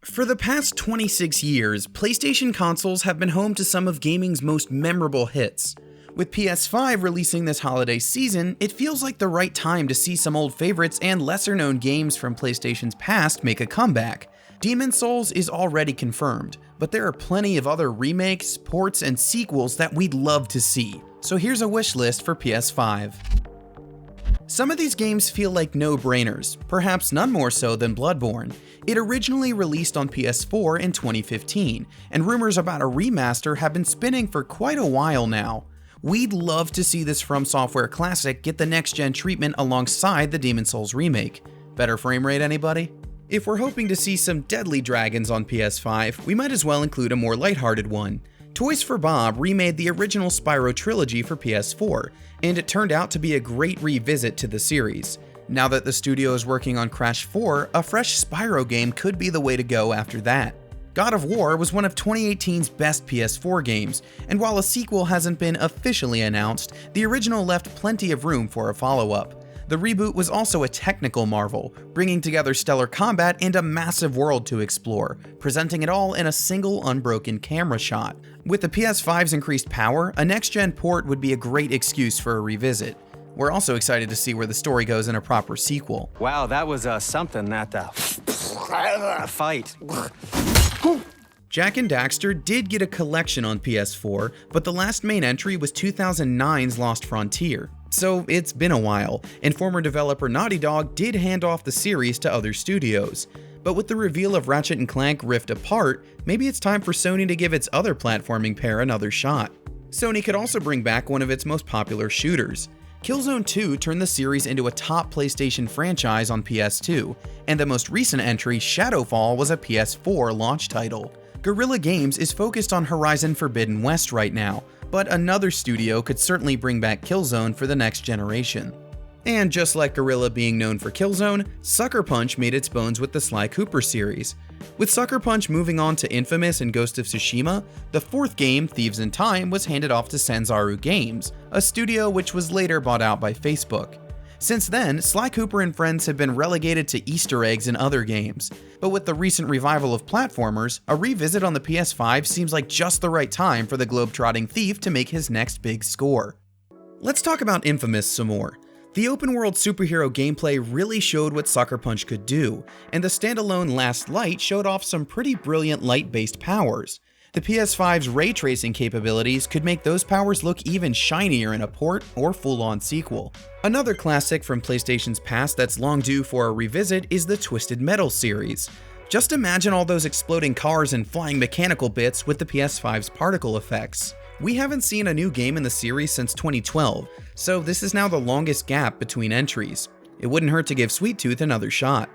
For the past 26 years, PlayStation consoles have been home to some of gaming's most memorable hits. With PS5 releasing this holiday season, it feels like the right time to see some old favorites and lesser-known games from PlayStation's past make a comeback. Demon's Souls is already confirmed, but there are plenty of other remakes, ports, and sequels that we'd love to see. So here's a wish list for PS5. Some of these games feel like no-brainers, perhaps none more so than Bloodborne. It originally released on PS4 in 2015, and rumors about a remaster have been spinning for quite a while now. We'd love to see this From Software classic get the next-gen treatment alongside the Demon's Souls remake. Better frame rate, anybody? If we're hoping to see some deadly dragons on PS5, we might as well include a more lighthearted one. Toys for Bob remade the original SPYRO trilogy for PS4, and it turned out to be a great revisit to the series. Now that the studio is working on Crash 4, a fresh SPYRO game could be the way to go after that. God of War was one of 2018's best PS4 games, and while a sequel hasn't been officially announced, the original left plenty of room for a follow-up. The reboot was also a technical marvel, bringing together stellar combat and a massive world to explore, presenting it all in a single unbroken camera shot. With the PS5's increased power, a next-gen port would be a great excuse for a revisit. We're also excited to see where the story goes in a proper sequel. Wow, that was something, that fight. Jak and Daxter did get a collection on PS4, but the last main entry was 2009's Lost Frontier. So it's been a while, and former developer Naughty Dog did hand off the series to other studios. But with the reveal of Ratchet & Clank Rift Apart, maybe it's time for Sony to give its other platforming pair another shot. Sony could also bring back one of its most popular shooters. KILLZONE 2 turned the series into a top PlayStation franchise on PS2, and the most recent entry, Shadowfall, was a PS4 launch title. Guerrilla Games is focused on Horizon Forbidden West right now, but another studio could certainly bring back Killzone for the next generation. And just like Guerrilla being known for Killzone, Sucker Punch made its bones with the Sly Cooper series. With Sucker Punch moving on to Infamous and Ghost of Tsushima, the fourth game, Thieves in Time, was handed off to Sanzaru Games, a studio which was later bought out by Facebook. Since then, Sly Cooper and friends have been relegated to Easter eggs in other games, but with the recent revival of platformers, a revisit on the PS5 seems like just the right time for the globe-trotting thief to make his next big score. Let's talk about Infamous some more. The open-world superhero gameplay really showed what Sucker Punch could do, and the standalone Last Light showed off some pretty brilliant light-based powers. The PS5's ray tracing capabilities could make those powers look even shinier in a port or full-on sequel. Another classic from PlayStation's past that's long due for a revisit is the Twisted Metal series. Just imagine all those exploding cars and flying mechanical bits with the PS5's particle effects. We haven't seen a new game in the series since 2012, so this is now the longest gap between entries. It wouldn't hurt to give Sweet Tooth another shot.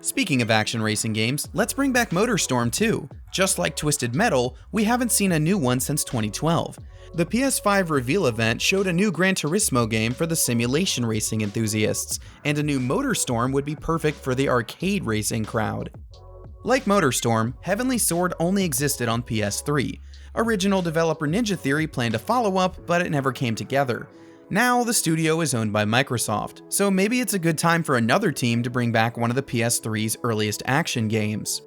Speaking of action racing games, let's bring back MotorStorm too. Just like Twisted Metal, we haven't seen a new one since 2012. The PS5 reveal event showed a new Gran Turismo game for the simulation racing enthusiasts, and a new MotorStorm would be perfect for the arcade racing crowd. Like MotorStorm, Heavenly Sword only existed on PS3. Original developer Ninja Theory planned a follow-up, but it never came together. Now, the studio is owned by Microsoft, so maybe it's a good time for another team to bring back one of the PS3's earliest action games.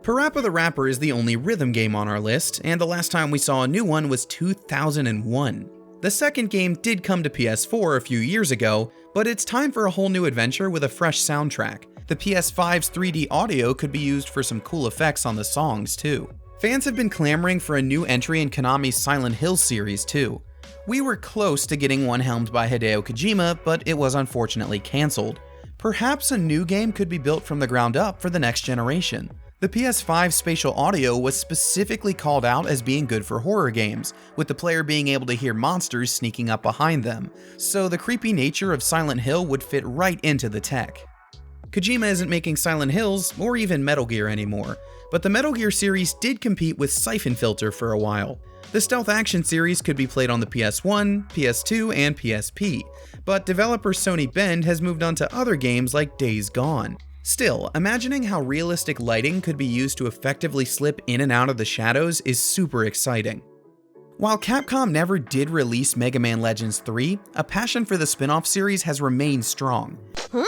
Parappa the Rapper is the only rhythm game on our list, and the last time we saw a new one was 2001. The second game did come to PS4 a few years ago, but it's time for a whole new adventure with a fresh soundtrack. The PS5's 3D audio could be used for some cool effects on the songs too. Fans have been clamoring for a new entry in Konami's Silent Hill series too. We were close to getting one helmed by Hideo Kojima, but it was unfortunately cancelled. Perhaps a new game could be built from the ground up for the next generation. The PS5 spatial audio was specifically called out as being good for horror games, with the player being able to hear monsters sneaking up behind them, so the creepy nature of Silent Hill would fit right into the tech. Kojima isn't making Silent Hills or even Metal Gear anymore, but the Metal Gear series did compete with Siphon Filter for a while. The stealth action series could be played on the PS1, PS2, and PSP, but developer Sony Bend has moved on to other games like Days Gone. Still, imagining how realistic lighting could be used to effectively slip in and out of the shadows is super exciting. While Capcom never did release Mega Man Legends 3, a passion for the spin-off series has remained strong. Huh?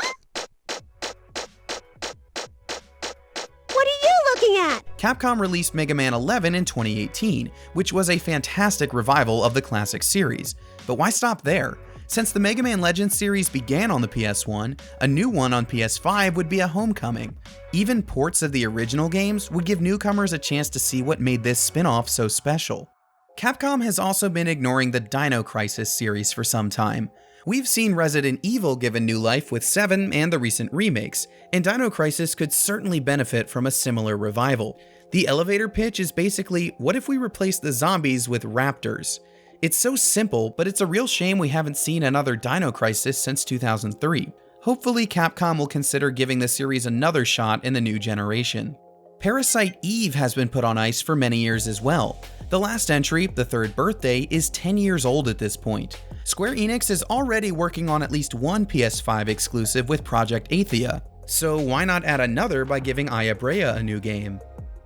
What are you looking at? Capcom released Mega Man 11 in 2018, which was a fantastic revival of the classic series. But why stop there? Since the Mega Man Legends series began on the PS1, a new one on PS5 would be a homecoming. Even ports of the original games would give newcomers a chance to see what made this spin-off so special. Capcom has also been ignoring the Dino Crisis series for some time. We've seen Resident Evil given new life with 7 and the recent remakes, and Dino Crisis could certainly benefit from a similar revival. The elevator pitch is basically, what if we replace the zombies with raptors? It's so simple, but it's a real shame we haven't seen another Dino Crisis since 2003. Hopefully Capcom will consider giving the series another shot in the new generation. Parasite Eve has been put on ice for many years as well. The last entry, The Third Birthday, is 10 years old at this point. Square Enix is already working on at least one PS5 exclusive with Project Athia, so why not add another by giving Aya Brea a new game?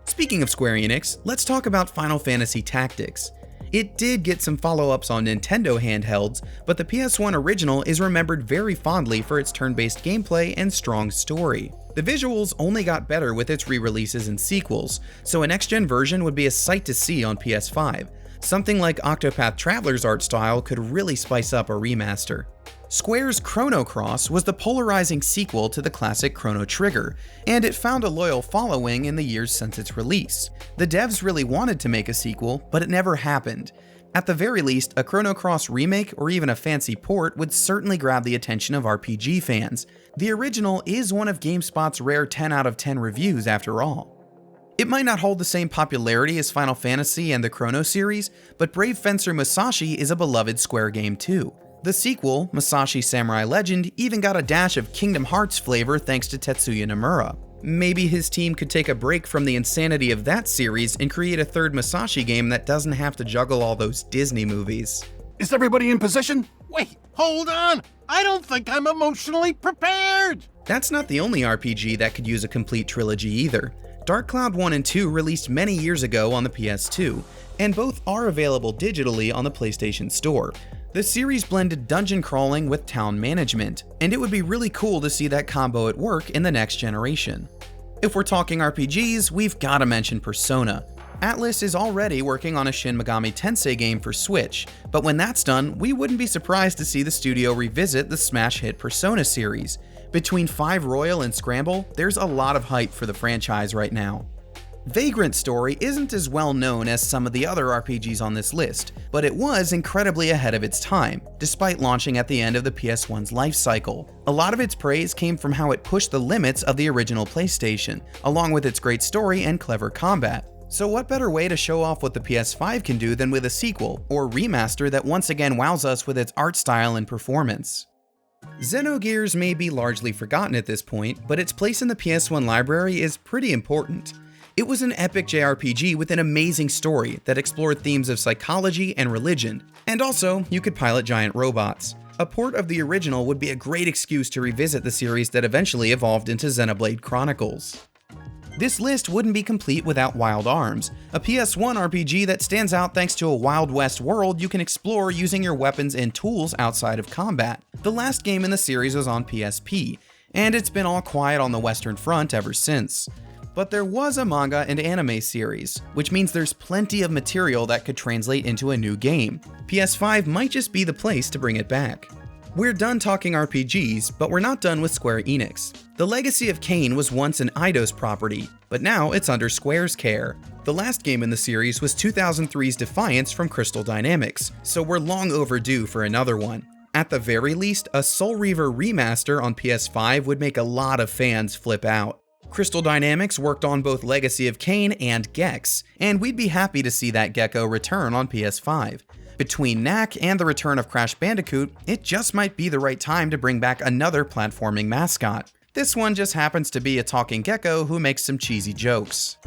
Speaking of Square Enix, let's talk about Final Fantasy Tactics. It did get some follow-ups on Nintendo handhelds, but the PS1 original is remembered very fondly for its turn-based gameplay and strong story. The visuals only got better with its re-releases and sequels, so a next-gen version would be a sight to see on PS5. Something like Octopath Traveler's art style could really spice up a remaster. Square's Chrono Cross was the polarizing sequel to the classic Chrono Trigger, and it found a loyal following in the years since its release. The devs really wanted to make a sequel, but it never happened. At the very least, a Chrono Cross remake or even a fancy port would certainly grab the attention of RPG fans. The original is one of GameSpot's rare 10 out of 10 reviews after all. It might not hold the same popularity as Final Fantasy and the Chrono series, but Brave Fencer Musashi is a beloved Square game too. The sequel, Musashi Samurai Legend, even got a dash of Kingdom Hearts flavor thanks to Tetsuya Nomura. Maybe his team could take a break from the insanity of that series and create a third Musashi game that doesn't have to juggle all those Disney movies. Is everybody in position? Wait, hold on! I don't think I'm emotionally prepared! That's not the only RPG that could use a complete trilogy either. Dark Cloud 1 and 2 released many years ago on the PS2, and both are available digitally on the PlayStation Store. The series blended dungeon crawling with town management, and it would be really cool to see that combo at work in the next generation. If we're talking RPGs, we've gotta mention Persona. Atlus is already working on a Shin Megami Tensei game for Switch, but when that's done, we wouldn't be surprised to see the studio revisit the smash hit Persona series. Between 5 Royal and Scramble, there's a lot of hype for the franchise right now. Vagrant's story isn't as well known as some of the other RPGs on this list, but it was incredibly ahead of its time, despite launching at the end of the PS1's life cycle. A lot of its praise came from how it pushed the limits of the original PlayStation, along with its great story and clever combat. So what better way to show off what the PS5 can do than with a sequel, or remaster that once again wows us with its art style and performance. XENOGEARS may be largely forgotten at this point, but its place in the PS1 library is pretty important. It was an epic JRPG with an amazing story that explored themes of psychology and religion, and also, you could pilot giant robots. A port of the original would be a great excuse to revisit the series that eventually evolved into Xenoblade Chronicles. This list wouldn't be complete without Wild Arms, a PS1 RPG that stands out thanks to a Wild West world you can explore using your weapons and tools outside of combat. The last game in the series was on PSP, and it's been all quiet on the Western Front ever since. But there was a manga and anime series, which means there's plenty of material that could translate into a new game. PS5 might just be the place to bring it back. We're done talking RPGs, but we're not done with Square Enix. The Legacy of Kain was once an Eidos property, but now it's under Square's care. The last game in the series was 2003's Defiance from Crystal Dynamics, so we're long overdue for another one. At the very least, a Soul Reaver remaster on PS5 would make a lot of fans flip out. Crystal Dynamics worked on both Legacy of Kain and Gex, and we'd be happy to see that Gecko return on PS5. Between Knack and the return of Crash Bandicoot, it just might be the right time to bring back another platforming mascot. This one just happens to be a talking gecko who makes some cheesy jokes.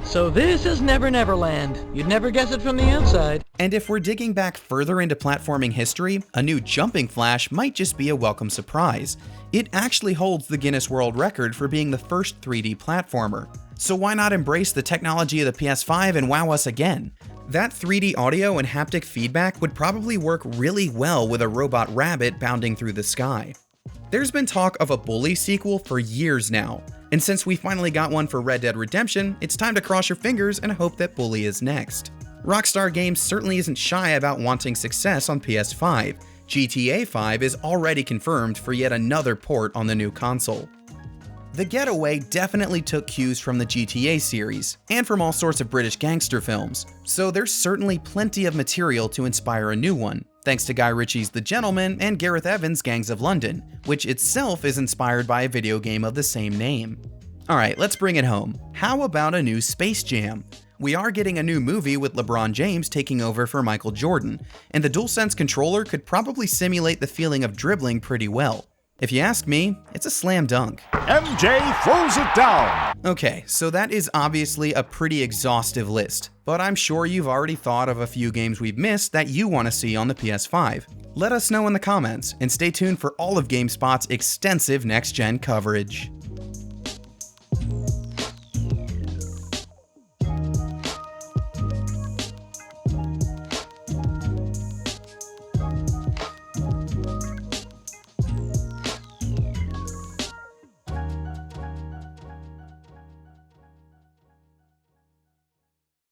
So this is Never Never Land. You'd never guess it from the outside. And if we're digging back further into platforming history, a new Jumping Flash might just be a welcome surprise. It actually holds the Guinness World Record for being the first 3D platformer. So why not embrace the technology of the PS5 and wow us again? That 3D audio and haptic feedback would probably work really well with a robot rabbit bounding through the sky. There's been talk of a Bully sequel for years now. And since we finally got one for Red Dead Redemption, it's time to cross your fingers and hope that Bully is next. Rockstar Games certainly isn't shy about wanting success on PS5. GTA 5 is already confirmed for yet another port on the new console. The Getaway definitely took cues from the GTA series, and from all sorts of British gangster films, so there's certainly plenty of material to inspire a new one, thanks to Guy Ritchie's The Gentleman and Gareth Evans' Gangs of London, which itself is inspired by a video game of the same name. Alright, let's bring it home. How about a new Space Jam? We are getting a new movie with LeBron James taking over for Michael Jordan, and the DualSense controller could probably simulate the feeling of dribbling pretty well. If you ask me, it's a slam dunk. MJ throws it down. Okay, so that is obviously a pretty exhaustive list, but I'm sure you've already thought of a few games we've missed that you want to see on the PS5. Let us know in the comments, and stay tuned for all of GameSpot's extensive next-gen coverage.